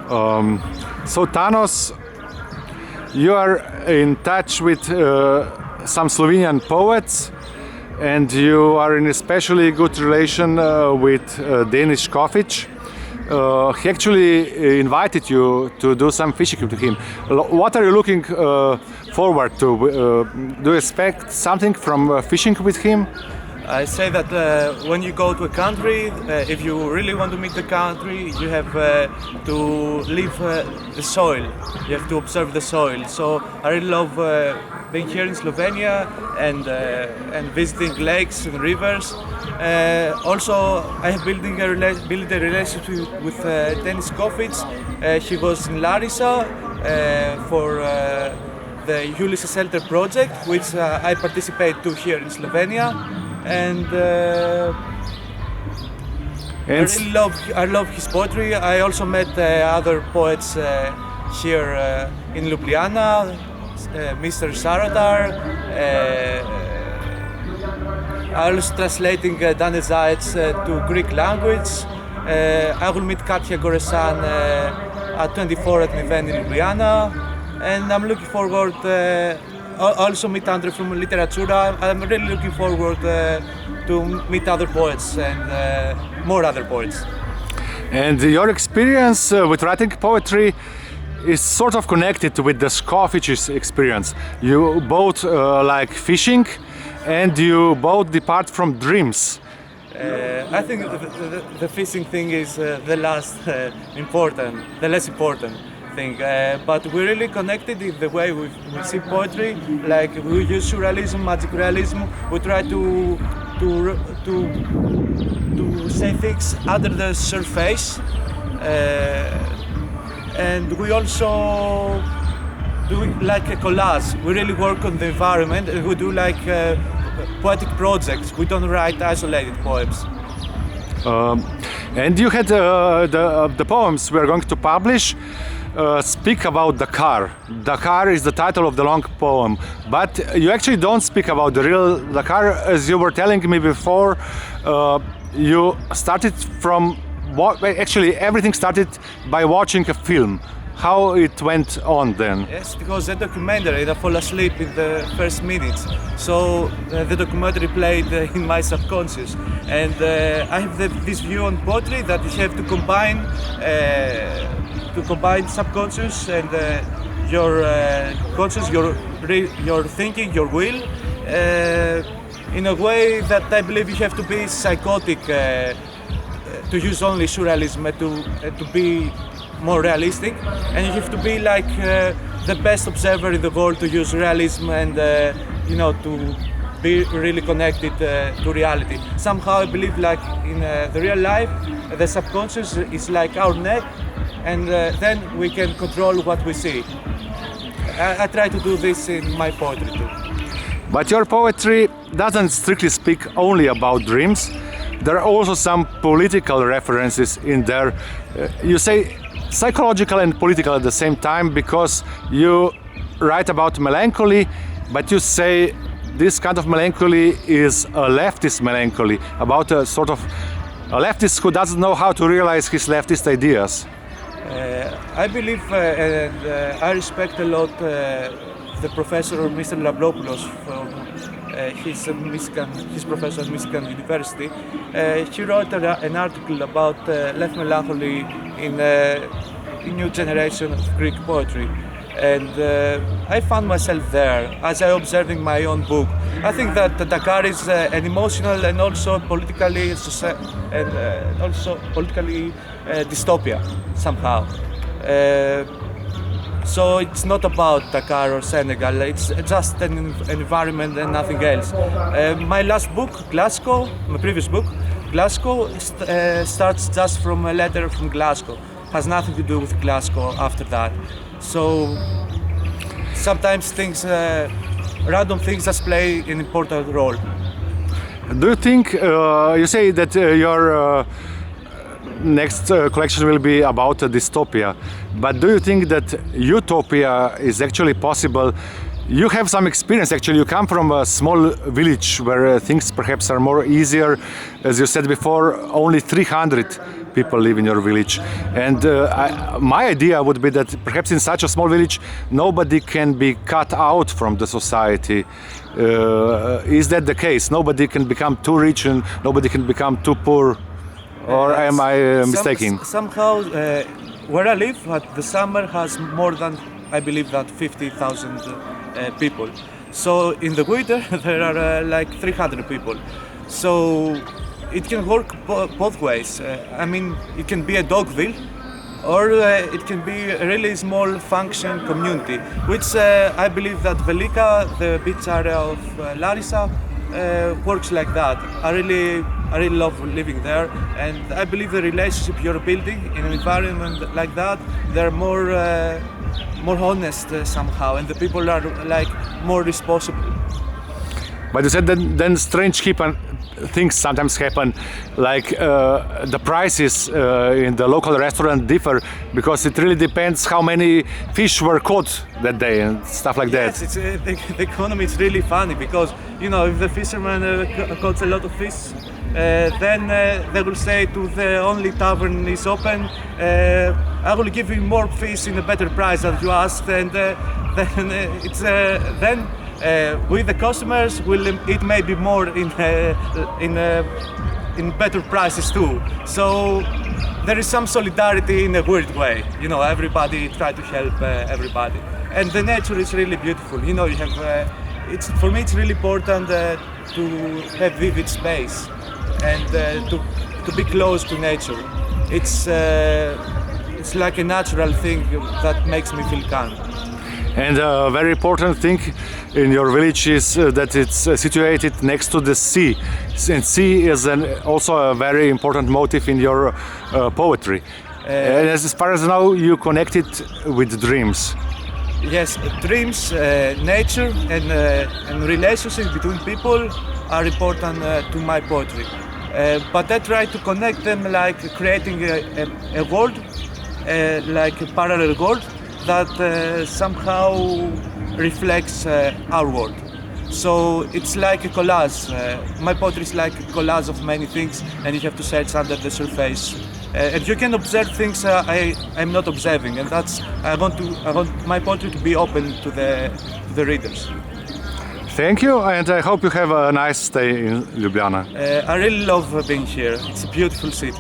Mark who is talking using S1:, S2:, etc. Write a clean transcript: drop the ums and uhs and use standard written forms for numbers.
S1: So Thanos, you are in touch with some Slovenian poets, and you are in especially good relation with Denis Škofič. He actually invited you to do some fishing with him. What are you looking forward to? Do you expect something from fishing with him?
S2: I say that when you go to a country, if you really want to meet the country, you have to leave the soil. You have to observe the soil. So I really love being here in Slovenia and visiting lakes and rivers. Also, I have built a relationship with Denis Škofič. He was in Larissa for the Ulysses Shelter project, which I participate to here in Slovenia. And I love his poetry. I also met other poets here in Ljubljana, Mr. Saradar. I was translating Dane Zajec to Greek language. I will meet Katja Goresan at 24 at an event in Ljubljana, and I'm looking forward. Also meet Andre from Literatura. I'm really looking forward to meet other poets and more other poets.
S1: And your experience with writing poetry is sort of connected with the Škofič's experience. You both like fishing, and you both depart from dreams.
S2: I think the fishing thing is the less important thing. But we're really connected in the way we see poetry. Like we use surrealism, magic realism. We try to say things under the surface, and we also do like a collage. We really work on the environment, and we do like poetic projects. We don't write isolated poems.
S1: And you had the poems we are going to publish speak about Dakar. Dakar is the title of the long poem, but you actually don't speak about the real Dakar. As you were telling me before, you started from actually everything started by watching a film. How it went on then?
S2: Yes, because the documentary, I fall asleep in the first minutes. So the documentary played in my subconscious. And I have this view on poetry that you have to combine subconscious and your conscious, your thinking, your will, in a way that I believe you have to be psychotic to use only surrealism to be more realistic, and you have to be like the best observer in the world to use realism and to be really connected to reality. Somehow I believe like in the real life the subconscious is like our neck, and then we can control what we see. I try to do this in my poetry too.
S1: But your poetry doesn't strictly speak only about dreams. There are also some political references in there. You say psychological and political at the same time, because you write about melancholy, but you say this kind of melancholy is a leftist melancholy, about a sort of a leftist who doesn't know how to realize his leftist ideas.
S2: I believe and I respect a lot the professor Mr. Lavropoulos from his professor at Michigan University. He wrote an article about left melancholy in a new generation of Greek poetry, and I found myself there as I observing my own book. I think that Dakar is an emotional and also politically dystopia somehow. So it's not about Dakar or Senegal, it's just an environment and nothing else. My last book, Glasgow, my previous book, Glasgow, starts just from a letter from Glasgow. Has nothing to do with Glasgow after that. So sometimes things, random things just play an important role.
S1: Do you think, you say that your next collection will be about a dystopia, but do you think that utopia is actually possible? You have some experience actually, you come from a small village where things perhaps are more easier. As you said before, only 300 people live in your village. And my idea would be that perhaps in such a small village, nobody can be cut out from the society. Is that the case? Nobody can become too rich and nobody can become too poor? Or am I mistaken?
S2: Somehow, where I live, the summer has more than, I believe, that 50,000 people. So in the winter, there are like 300 people. So it can work both ways. I mean, it can be a dogville, or it can be a really small function community, which I believe that Velika, the beach area of Larissa, works like that. I really love living there, and I believe the relationship you're building in an environment like that, they're more honest somehow, and the people are like more responsible.
S1: But you said that then strange things sometimes happen, like the prices in the local restaurant differ because it really depends how many fish were caught that day and stuff like that.
S2: Yes, the economy is really funny because, you know, if the fisherman caught a lot of fish, then they will say to the only tavern is open, I will give you more fish in a better price than you asked, and then with the customers, it may be more in better prices too. So there is some solidarity in a weird way. You know, everybody try to help everybody, and the nature is really beautiful. You know, you have. For me, it's really important to have vivid space and to be close to nature. It's like a natural thing that makes me feel calm.
S1: And a very important thing in your village is that it's situated next to the sea. And sea is also a very important motive in your poetry. And as far as now, you connect it with dreams.
S2: Yes, dreams, nature, and relationships between people are important to my poetry. But I try to connect them like creating a world, like a parallel world, that somehow reflects our world. So it's like a collage. My poetry is like a collage of many things, and you have to search under the surface. And you can observe things I'm not observing, and I want my poetry to be open to the readers.
S1: Thank you, and I hope you have a nice stay in Ljubljana.
S2: I really love being here. It's a beautiful city.